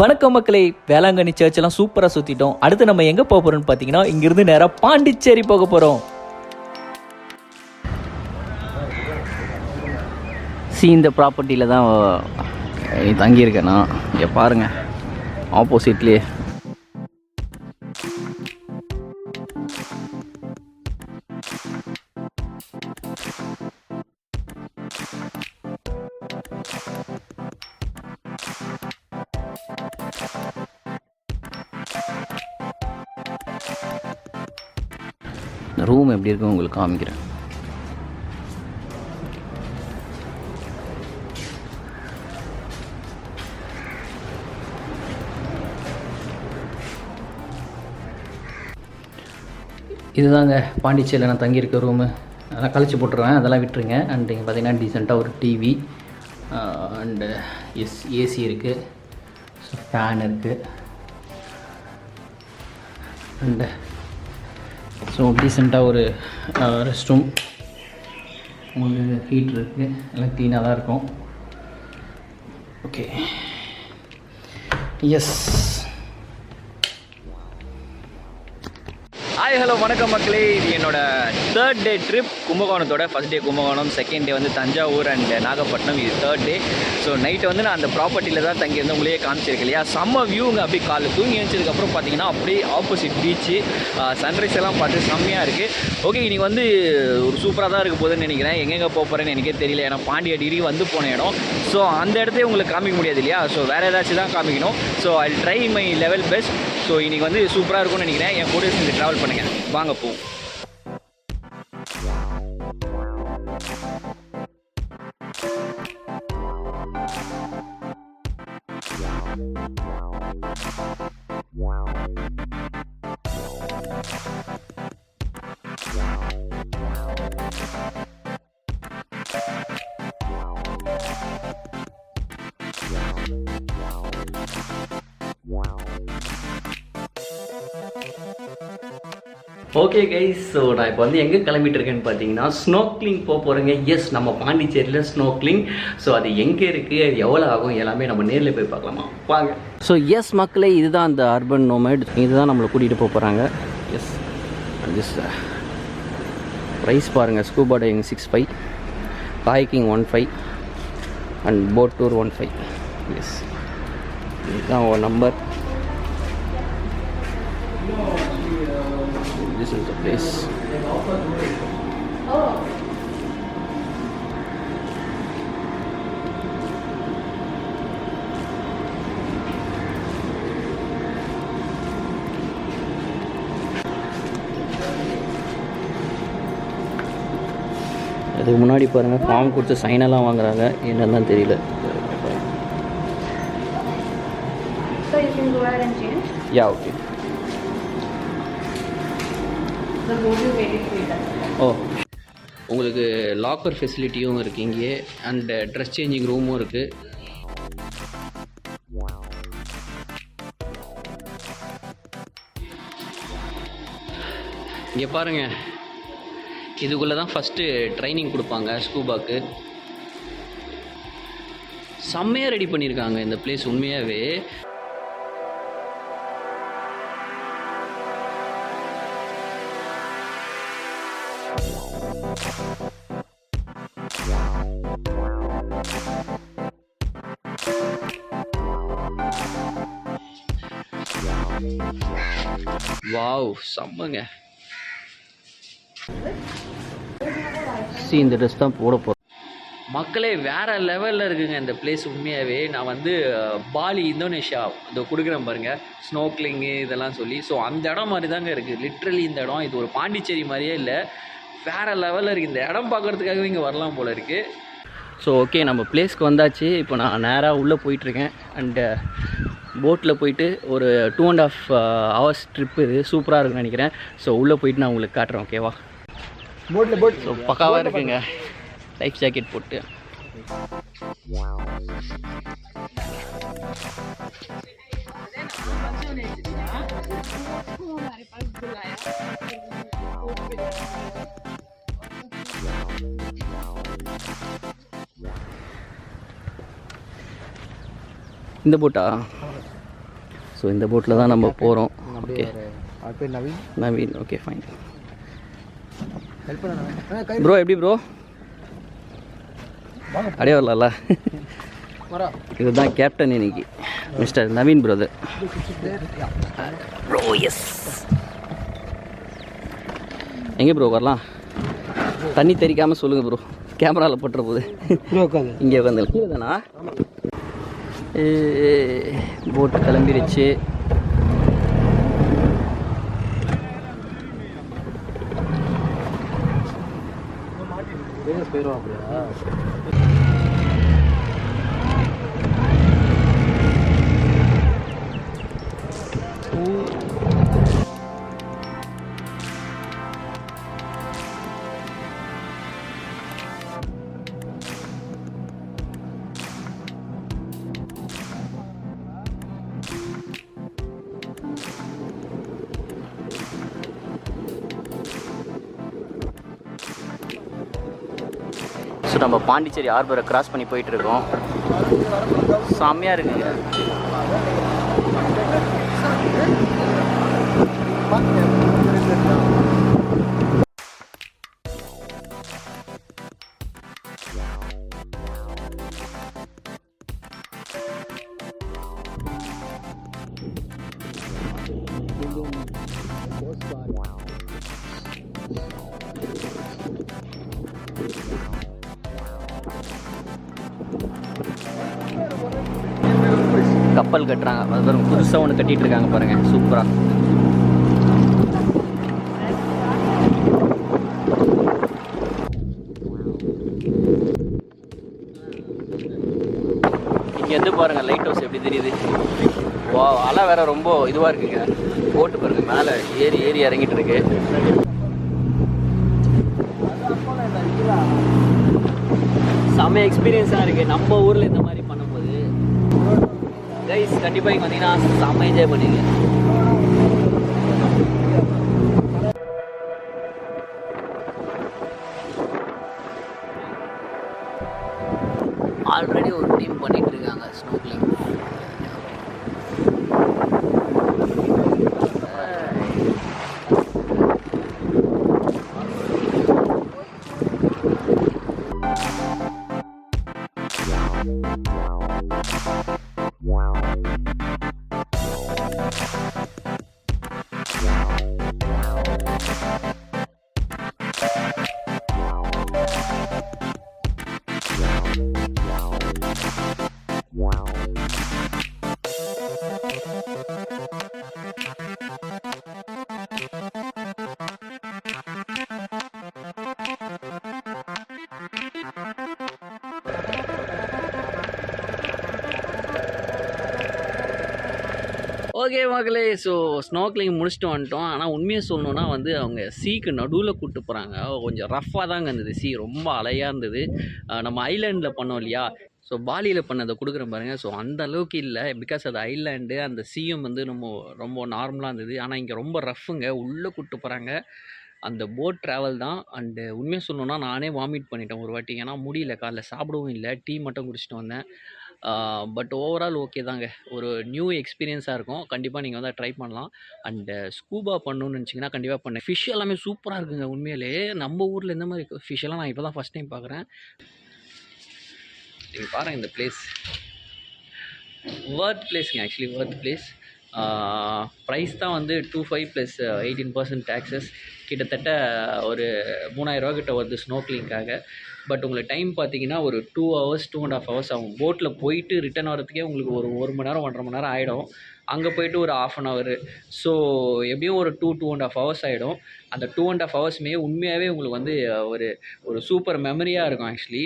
வணக்கம் மக்களே, வேளாங்கண்ணி சர்ச்செல்லாம் சூப்பராக சுற்றிட்டோம். அடுத்து நம்ம எங்கே போக போகிறோம்னு பார்த்தீங்கன்னா, இங்கேருந்து நேராக பாண்டிச்சேரி போக போகிறோம். இந்த ப்ராப்பர்ட்டியில் தான் தங்கியிருக்கேன் நான். இங்கே பாருங்கள், ஆப்போசிட்லேயே ரூம் எப்படி இருக்கும் உங்களுக்கு காமிக்கிறேன். இதுதாங்க பாண்டிச்சேரியில் நான் தங்கியிருக்க ரூமு. அதெல்லாம் கழிச்சு போட்டுருவேன், அதெல்லாம் விட்டுருங்க. அண்ட் இங்கே பார்த்தீங்கன்னா டீசெண்டாக ஒரு டிவி அண்டு ஏசி இருக்குது, ஃபேன் இருக்குது, அண்டு ஸோ டீசெண்டாக ஒரு ரெஸ்ட் ரூம், உங்களுக்கு ஹீட்ரு இருக்குது, எல்லாம் க்ளீனாக தான் இருக்கும். Okay, S. ஹாய், ஹலோ, வணக்கம் மக்களே. இது என்னோடய தேர்ட் டே ட்ரிப். கும்பகோணத்தோட first day Kumbakonam, second day வந்து தஞ்சாவூர் அண்ட் நாகப்பட்டினம். இது தேர்ட் டே. ஸோ நைட்டு வந்து நான் அந்த ப்ராப்பர்ட்டியில் தான் தங்கியிருந்தேன். உங்களே காமிச்சிருக்கேன் இல்லையா, செம்ம வியூங்க. அப்படியே காலையில் தூங்கி எழுந்ததுக்கப்புறம் பார்த்தீங்கன்னா அப்படியே ஆப்போசிட் பீச்சு, சன்ரைஸ் எல்லாம் பார்த்து செம்மையாக இருக்குது. ஓகே, இன்றைக்கி வந்து ஒரு சூப்பராக தான் இருக்க போகுதுன்னு நினைக்கிறேன். எங்கெங்கே போக போகிறேன்னு எனக்கே தெரியல, ஏன்னா பாண்டிச்சேரி வந்து போன இடம். ஸோ அந்த இடத்தையும் உங்களுக்கு காமிக்க முடியாது இல்லையா, ஸோ வேறு ஏதாச்சும் தான் காமிக்கணும். So I try my level best. So இன்றைக்கி வந்து சூப்பராக இருக்கும்னு நினைக்கிறேன். என் கூட சேர்ந்து ட்ராவல் பண்ணுங்கள், வாங்க போ. ஓகே கைஸ், ஸோ நான் இப்போ வந்து எங்கே கிளம்பிட்டு இருக்கேன்னு பார்த்தீங்கன்னா, ஸ்னோக்லிங் போக போகிறேங்க. எஸ், நம்ம பாண்டிச்சேரியில் ஸ்னோக்லிங். ஸோ அது எங்கே இருக்குது, அது எவ்வளோ ஆகும், எல்லாமே நம்ம நேரில் போய் பார்க்கலாமா, வாங்க. ஸோ எஸ் மக்களே, இதுதான் அந்த அர்பன் நோமேட். இதுதான் நம்மளை கூட்டிகிட்டு போக போகிறாங்க. எஸ், ஜஸ்ட் ப்ரைஸ் பாருங்கள். Scuba diving 6,500, kayaking 1,500 and boat tour 1,500. Yes, இதுதான் ஒரு number. This is the place. அதுக்கு முன்னாடி பாருங்கள், ஃபார்ம் கொடுத்து சைனெல்லாம் வாங்குறாங்க, என்னன்னு தெரியல. So you can go ahead and change. Yeah, okay. ஓ, உங்களுக்கு லாக்கர் ஃபெசிலிட்டியும் இருக்குது இங்கே, அண்ட் ட்ரெஸ் சேஞ்சிங் ரூமும் இருக்குது. இங்கே பாருங்கள், இதுக்குள்ளே தான் ஃபஸ்ட்டு ட்ரைனிங் கொடுப்பாங்க ஸ்கூபாக்கு. செம்மையாக ரெடி பண்ணியிருக்காங்க இந்த பிளேஸ் உண்மையாகவே. வாவ், செம்மங்க. இந்த ட்ரெஸ் தான் போட போகிறோம் மக்களே. வேறு லெவலில் இருக்குங்க இந்த பிளேஸ் உண்மையாகவே. நான் வந்து பாலி, இந்தோனேஷியா, இதை கொடுக்குறேன் பாருங்கள், ஸ்னோக்லிங்கு இதெல்லாம் சொல்லி. ஸோ அந்த இடம் மாதிரி தாங்க இருக்குது லிட்ரலி இந்த இடம். இது ஒரு பாண்டிச்சேரி மாதிரியே இல்லை, வேறு லெவலில் இருக்குது. இந்த இடம் பார்க்குறதுக்காகவே இங்கே வரலாம் போல் இருக்குது. ஸோ ஓகே, நம்ம பிளேஸ்க்கு வந்தாச்சு. இப்போ நான் நேராக உள்ளே போயிட்டுருக்கேன். அண்டு போட்டில் போயிட்டு ஒரு 2.5 hours ட்ரிப்பு. இது சூப்பராக இருக்குன்னு நினைக்கிறேன். ஸோ உள்ளே போயிட்டு நான் உங்களுக்கு காட்டுறேன், ஓகேவா? போட் ஸோ பக்காவாக இருக்குங்க, லைஃப் ஜாக்கெட் போட்டு. இந்த போட்டா ஸோ இந்த போட்டில் தான் நம்ம போகிறோம். ஓகே பேர் Naveen. Naveen, okay fine. Bro எப்படி ப்ரோ? அப்படியே வரலாம்ல. இதுதான் கேப்டன் இன்னைக்கு, mister Naveen brother. Bro yes. எங்கே ப்ரோ வரலாம்? தண்ணி தெரிக்காமல் சொல்லுங்கள் ப்ரோ, கேமராவில் போட்டுற போது. இங்கே உட்காந்து கீழே தானா? போட்டு கிளம்பிடுச்சு. ஸோ நம்ம பாண்டிச்சேரி ஹார்பரை கிராஸ் பண்ணி போயிட்டுருக்கோம். செம்மையாக இருக்குங்க. கப்பல் கட்டுறாங்க, அது பாருங்க, புதுசாக ஒன்று கட்டிகிட்டு இருக்காங்க பாருங்கள், சூப்பராக. இங்கே எது பாருங்கள், லைட் ஹவுஸ் எப்படி தெரியுது. வா, அலை வேற ரொம்ப இதுவாக இருக்குங்க. போட்டு பாருங்க, மேலே ஏறி ஏறி இறங்கிட்டு இருக்கு. செம்ம எக்ஸ்பீரியன்ஸாக இருக்குது நம்ம ஊரில் இந்த மாதிரி பண்ணும்போது. கைஸ் கண்டிப்பாக இங்கே வந்தீங்கன்னா செம்ம என்ஜாய் பண்ணுவீங்க. ஆல்ரெடி ஒரு டீம் பண்ணிட்டு இருக்காங்க ஸ்னோக்லிங். ஓகே மக்களே, ஸோ ஸ்னோக்லிங் முடிச்சுட்டு வந்துட்டோம். ஆனால் உண்மையை சொல்லணுன்னா வந்து அவங்க சீக்கு நடுவில் கூப்பிட்டு போகிறாங்க. கொஞ்சம் ரஃப்பாக தாங்க இருந்தது, சீ ரொம்ப அலையாக இருந்தது. நம்ம ஐலாண்டில் பண்ணோம் இல்லையா, ஸோ பாலியில் பண்ணதை கொடுக்குறேன் பாருங்கள். ஸோ அந்த அளவுக்கு இல்லை, பிகாஸ் அது ஐலாண்டு, அந்த சீயும் வந்து ரொம்ப நார்மலாக இருந்தது. ஆனால் இங்கே ரொம்ப ரஃப்புங்க, உள்ளே கூப்பிட்டு போகிறாங்க. அந்த போட் ட்ராவல் தான். அண்டு உண்மையாக சொல்லணுன்னா நானே வாமிட் பண்ணிட்டேன் ஒரு வாட்டி, ஏன்னா முடியல, காலைல சாப்பிடவும் இல்லை, டீ மட்டும் குடிச்சிட்டு வந்தேன். பட் ஓவரால் ஓகே தாங்க, ஒரு நியூ எக்ஸ்பீரியன்ஸாக இருக்கும். கண்டிப்பாக நீங்கள் வந்து ட்ரை பண்ணலாம். அண்டு ஸ்கூபா பண்ணணும்னு நினச்சிங்கன்னா கண்டிப்பாக பண்ணேன். ஃபிஷ் எல்லாமே சூப்பராக இருக்குங்க. உண்மையிலே நம்ம ஊரில் இந்த மாதிரி ஃபிஷ் எல்லாம் நான் இப்போ தான் ஃபஸ்ட் டைம் பார்க்குறேன். நீங்கள் பாருங்கள், இந்த பிளேஸ் வர்த் பிளேஸுங்க, ஆக்சுவலி வர்த் பிளேஸ். ப்ரைஸ் தான் வந்து 25 + 18% டேக்ஸஸ், கிட்டத்தட்ட ஒரு 3000 ரூபா கிட்ட வருது ஸ்னோக்லிங்காக. பட் உங்களுக்கு டைம் பார்த்தீங்கன்னா ஒரு 2 hours 2.5 hours ஆகும். போட்டில் போயிட்டு ரிட்டன் வரதுக்கே உங்களுக்கு ஒரு 1 மணி நேரம் 1.5 மணி நேரம் ஆகிடும். அங்கே போய்ட்டு ஒரு 1/2 hour. ஸோ எப்படியும் ஒரு 2.5 hours ஆகிடும். அந்த 2.5 hours உண்மையாகவே உங்களுக்கு வந்து ஒரு சூப்பர் மெமரியாக இருக்கும். ஆக்சுவலி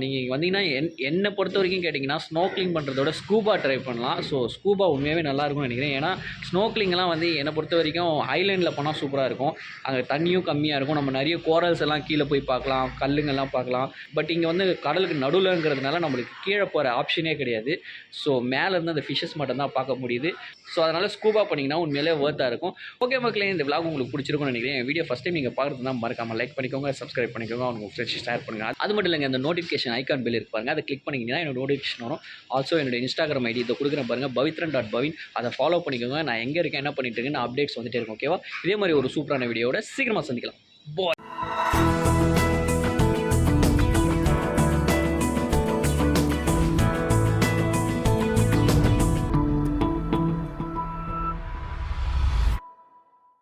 நீங்கள் இங்கே வந்தீங்கன்னா என்னை பொறுத்த வரைக்கும் கேட்டிங்கன்னா ஸ்னோக்லிங் பண்ணுறதோட ஸ்கூபா ட்ரை பண்ணலாம். ஸோ ஸ்கூபா உண்மையாகவே நல்லாயிருக்கும்னு நினைக்கிறேன். ஏன்னா ஸ்னோக்லிங்லாம் வந்து என்னை பொறுத்த வரைக்கும் ஐலாண்டில் பண்ணால் சூப்பராக இருக்கும். அங்கே தண்ணியும் கம்மியாக இருக்கும், நம்ம நிறைய கோரல்ஸ் எல்லாம் கீழே போய் பார்க்கலாம், கல்லுங்கள்லாம் பார்க்கலாம். பட் இங்கே வந்து கடலுக்கு நடுவில்ங்கிறதுனால நம்மளுக்கு கீழே போகிற ஆப்ஷனே கிடையாது. ஸோ மேலேருந்து அந்த ஃபிஷ்ஷஸ் மட்டும்தான் பார்க்க முடியுது. ஸோ அதனால் ஸ்கூபா பண்ணிங்கன்னா உண்மையிலே ஒர்த்தாக இருக்கும். ஓகே மக்களே, இந்த விளாக் உங்களுக்கு பிடிச்சிருக்கும்னு நினைக்கிறேன். என் வீடியோ ஃபஸ்ட் டைம் நீங்கள் பார்க்குறது தான் மறக்காமல் லைக் பண்ணிக்கோங்க, சப்ஸ்கிரைப் பண்ணிக்கோங்க, அவங்க ஃப்ரெண்ட்ஸ் ஷேர் பண்ணுங்கள். அது மட்டும் இல்லைங்க, அந்த நோட்டிஃபிகேஷன் ஐக்கான் பெல் இருக்கு பாருங்கள், அதை கிளிக் பண்ணிங்கன்னா என்னோட நோட்டிஃபிகேஷன் வரும். ஆல்சோ என்னோட Instagram ஐடி இதை கொடுக்குறேன் பாருங்கள், பவித்ரன்.பவின். அதை ஃபாலோ பண்ணிக்கோங்க. நான் எங்கே இருக்கேன், என்ன பண்ணிட்டு இருக்கேன், நான் அப்டேட்ஸ் வந்துட்டே இருக்கும். ஓகேவா? இதே மாதிரி ஒரு சூப்பரான வீடியோட சீக்கிரமாக சந்திக்கலாம். பாய்.